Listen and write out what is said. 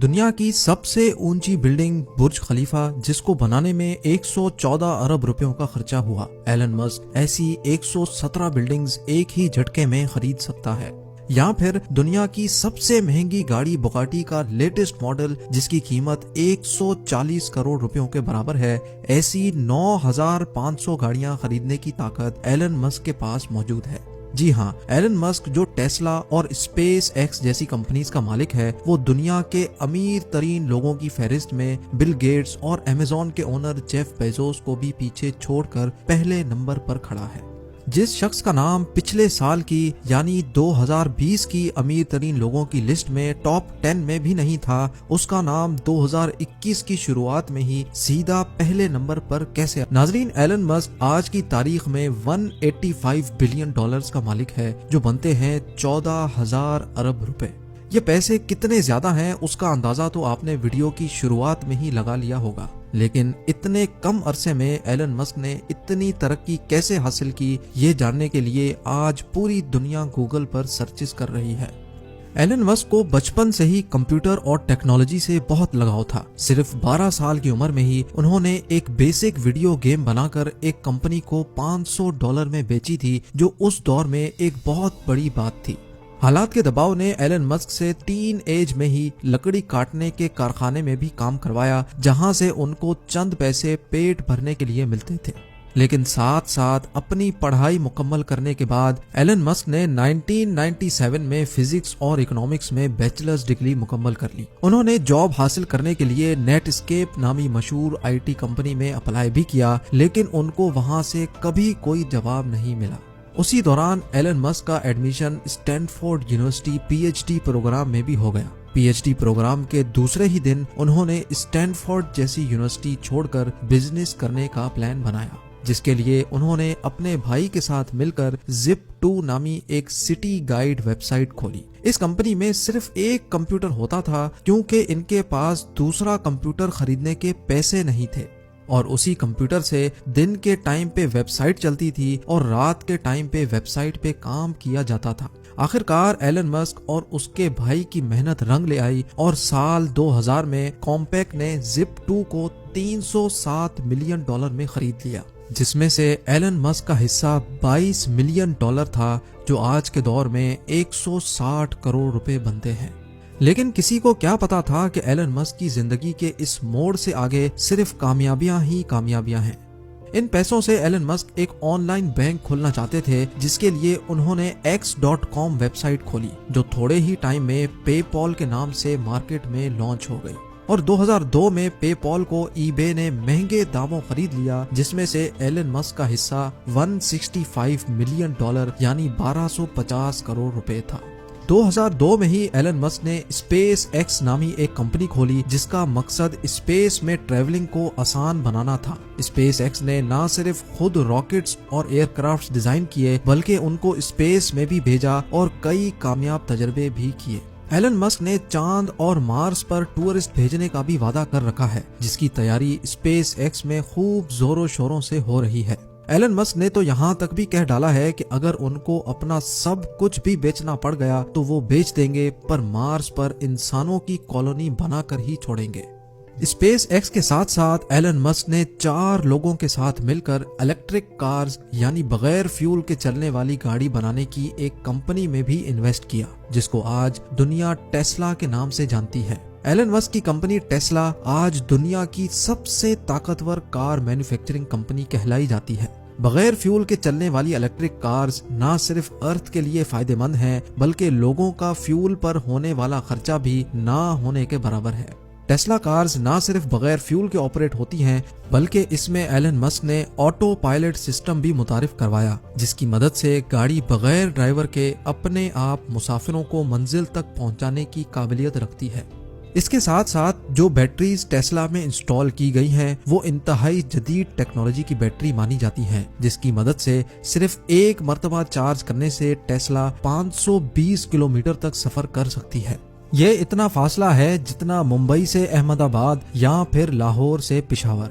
دنیا کی سب سے اونچی بلڈنگ برج خلیفہ، جس کو بنانے میں 114 ارب روپیوں کا خرچہ ہوا، ایلن مسک ایسی 117 بلڈنگز ایک ہی جھٹکے میں خرید سکتا ہے۔ یا پھر دنیا کی سب سے مہنگی گاڑی بگاٹی کا لیٹسٹ ماڈل، جس کی قیمت 140 کروڑ روپیوں کے برابر ہے، ایسی 9500 گاڑیاں خریدنے کی طاقت ایلن مسک کے پاس موجود ہے۔ جی ہاں، ایلن مسک جو ٹیسلا اور اسپیس ایکس جیسی کمپنیز کا مالک ہے، وہ دنیا کے امیر ترین لوگوں کی فہرست میں بل گیٹس اور امیزون کے اونر جیف بیزوس کو بھی پیچھے چھوڑ کر پہلے نمبر پر کھڑا ہے۔ جس شخص کا نام پچھلے سال کی یعنی 2020 کی امیر ترین لوگوں کی لسٹ میں ٹاپ 10 میں بھی نہیں تھا، اس کا نام 2021 کی شروعات میں ہی سیدھا پہلے نمبر پر کیسے؟ ناظرین، ایلن مسک آج کی تاریخ میں 185 بلین ڈالرز کا مالک ہے، جو بنتے ہیں 14,000 ارب روپے۔ یہ پیسے کتنے زیادہ ہیں اس کا اندازہ تو آپ نے ویڈیو کی شروعات میں ہی لگا لیا ہوگا، لیکن اتنے کم عرصے میں ایلن مسک نے اتنی ترقی کیسے حاصل کی، یہ جاننے کے لیے آج پوری دنیا گوگل پر سرچز کر رہی ہے۔ ایلن مسک کو بچپن سے ہی کمپیوٹر اور ٹیکنالوجی سے بہت لگاؤ تھا۔ صرف 12 سال کی عمر میں ہی انہوں نے ایک بیسک ویڈیو گیم بنا کر ایک کمپنی کو $500 میں بیچی تھی، جو اس دور میں ایک بہت بڑی بات تھی۔ حالات کے دباؤ نے ایلن مسک سے ٹین ایج میں ہی لکڑی کاٹنے کے کارخانے میں بھی کام کروایا، جہاں سے ان کو چند پیسے پیٹ بھرنے کے لیے ملتے تھے۔ لیکن ساتھ ساتھ اپنی پڑھائی مکمل کرنے کے بعد ایلن مسک نے 1997 میں فزکس اور اکنامکس میں بیچلرز ڈگری مکمل کر لی۔ انہوں نے جاب حاصل کرنے کے لیے نیٹ اسکیپ نامی مشہور IT کمپنی میں اپلائی بھی کیا، لیکن ان کو وہاں سے کبھی کوئی جواب نہیں ملا۔ اسی دوران ایلن مسک کا admission Stanford University PhD programme میں بھی ہو گیا۔ PhD پروگرام کے دوسرے ہی دن انہوں نے اسٹینفورڈ جیسی یونیورسٹی چھوڑ کر بزنس کرنے کا پلان بنایا، جس کے لیے انہوں نے اپنے بھائی کے ساتھ مل کر Zip2 نامی ایک سٹی گائیڈ ویب سائٹ کھولی۔ اس کمپنی میں صرف ایک کمپیوٹر ہوتا تھا، کیونکہ ان کے پاس دوسرا کمپیوٹر خریدنے کے پیسے نہیں تھے، اور اسی کمپیوٹر سے دن کے ٹائم پہ ویب سائٹ چلتی تھی اور رات کے ٹائم پہ ویب سائٹ پہ کام کیا جاتا تھا۔ آخرکار ایلن مسک اور اس کے بھائی کی محنت رنگ لے آئی، اور سال 2000 میں کمپیک نے Zip2 کو $307 ملین میں خرید لیا، جس میں سے ایلن مسک کا حصہ $22 ملین تھا، جو آج کے دور میں 160 کروڑ روپے بنتے ہیں۔ لیکن کسی کو کیا پتا تھا کہ ایلن مسک کی زندگی کے اس موڑ سے آگے صرف کامیابیاں ہی کامیابیاں ہیں۔ ان پیسوں سے ایلن مسک ایک آن لائن بینک کھولنا چاہتے تھے، جس کے لیے انہوں نے X.com ویب سائٹ کھولی، جو تھوڑے ہی ٹائم میں پے پال کے نام سے مارکیٹ میں لانچ ہو گئی، اور 2002 میں پے پال کو eBay نے مہنگے داموں خرید لیا، جس میں سے ایلن مسک کا حصہ $165 ملین یعنی 1250 کروڑ روپے تھا۔ 2002 میں ہی ایلن مسک نے اسپیس ایکس نامی ایک کمپنی کھولی، جس کا مقصد اسپیس میں ٹریولنگ کو آسان بنانا تھا۔ اسپیس ایکس نے نہ صرف خود راکٹس اور ایئر کرافٹس ڈیزائن کیے، بلکہ ان کو اسپیس میں بھی بھیجا اور کئی کامیاب تجربے بھی کیے۔ ایلن مسک نے چاند اور مارس پر ٹورسٹ بھیجنے کا بھی وعدہ کر رکھا ہے، جس کی تیاری اسپیس ایکس میں خوب زور و شوروں سے ہو رہی ہے۔ ایلن مسک نے تو یہاں تک بھی کہہ ڈالا ہے کہ اگر ان کو اپنا سب کچھ بھی بیچنا پڑ گیا تو وہ بیچ دیں گے، پر مارس پر انسانوں کی کالونی بنا کر ہی چھوڑیں گے۔ اسپیس ایکس کے ساتھ ساتھ ایلن مسک نے 4 لوگوں کے ساتھ مل کر الیکٹرک کارز یعنی بغیر فیول کے چلنے والی گاڑی بنانے کی ایک کمپنی میں بھی انویسٹ کیا، جس کو آج دنیا ٹیسلا کے نام سے جانتی ہے۔ ایلن مسک کی کمپنی ٹیسلا آج دنیا کی سب سے طاقتور کار مینوفیکچرنگ کمپنی کہلائی جاتی ہے۔ بغیر فیول کے چلنے والی الیکٹرک کارز نہ صرف ارتھ کے لیے فائدہ مند ہیں، بلکہ لوگوں کا فیول پر ہونے والا خرچہ بھی نہ ہونے کے برابر ہے۔ ٹیسلا کارز نہ صرف بغیر فیول کے آپریٹ ہوتی ہیں، بلکہ اس میں ایلن مسک نے آٹو پائلٹ سسٹم بھی متعارف کروایا، جس کی مدد سے گاڑی بغیر ڈرائیور کے اپنے آپ مسافروں کو منزل تک پہنچانے کی قابلیت رکھتی ہے۔ اس کے ساتھ ساتھ جو بیٹریز ٹیسلا میں انسٹال کی گئی ہیں، وہ انتہائی جدید ٹیکنالوجی کی بیٹری مانی جاتی ہیں، جس کی مدد سے صرف ایک مرتبہ چارج کرنے سے ٹیسلا 520 کلومیٹر تک سفر کر سکتی ہے۔ یہ اتنا فاصلہ ہے جتنا ممبئی سے احمد آباد یا پھر لاہور سے پشاور۔